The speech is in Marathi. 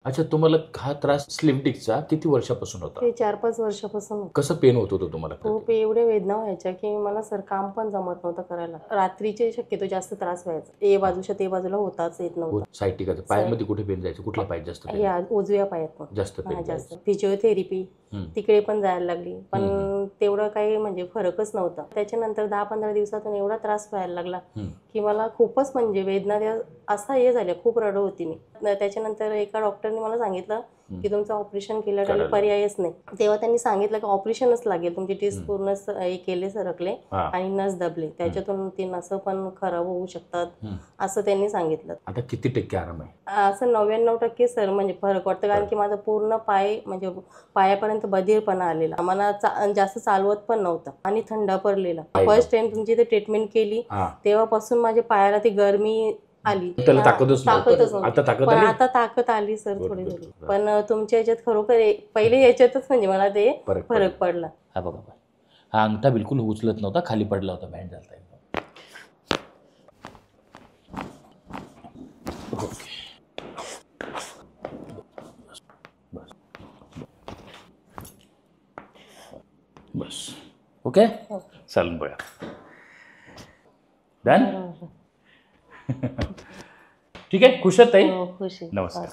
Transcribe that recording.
अच्छा, तुम्हाला हा त्रास स्लिप डिस्कचा किती वर्षापासून होता? ते 4-5 वर्षापासून. कसं पेन होत होतं तुम्हाला? खूप एवढ्या वेदना व्हायच्या की मला सर काम पण जमत नव्हतं करायला. रात्रीचे शक्यतो जास्त त्रास व्हायचा. ए बाजूच्या ते बाजूला होताच येत नव्हता. सायटिकाचं पायामध्ये कुठे पेन जायचं? कुठल्या पायात जास्त पेन? या उजव्या पायात पण जास्त पेन जास्त. जायचं. फिजिओथेरपी तिकडे पण जायला लागली, पण तेवढं काही म्हणजे फरकच नव्हता. त्याच्यानंतर 10-15 दिवसातून एवढा त्रास व्हायला लागला की मला खूपच म्हणजे वेदना असा हे झाल्या, खूप रडत होती मी. त्याच्यानंतर एका डॉक्टरने मला सांगितलं की तुमचं ऑपरेशन केलं काही पर्यायच नाही. तेव्हा त्यांनी सांगितलं की ऑपरेशनच लागेल, तुमचे टिस्क पूर्ण हे केले, सरकले आणि नस दबले, त्याच्यातून ती नस पण खराब होऊ शकतात असं त्यांनी सांगितलं. आता किती टक्के आराम आहे? असं 99% सर म्हणजे फरक वाटतं, कारण की माझा पूर्ण पाय म्हणजे पायापर्यंत बधीरपणा आलेला. मला जास्त चालवत पण नव्हतं आणि थंडा पडलेला. फर्स्ट टाइम तुमची इथे ट्रीटमेंट केली तेव्हापासून माझ्या पायाला ती गरमी आली. त्याला ताकदच नव्हती, पण आता ताकद आली सर थोडी थोडी. पण तुमच्या याच्यात खरोखर पहिले याच्यातच म्हणजे मला ते फरक पडला. हा बघा, हा अंगठा बिलकुल उचलत नव्हता, खाली पडला होता, बँड झाला एकदम. बस ओके, चालून बघा. डन. ठीक आहे, खुश आहेत ताई? खुश आहे. नमस्कार.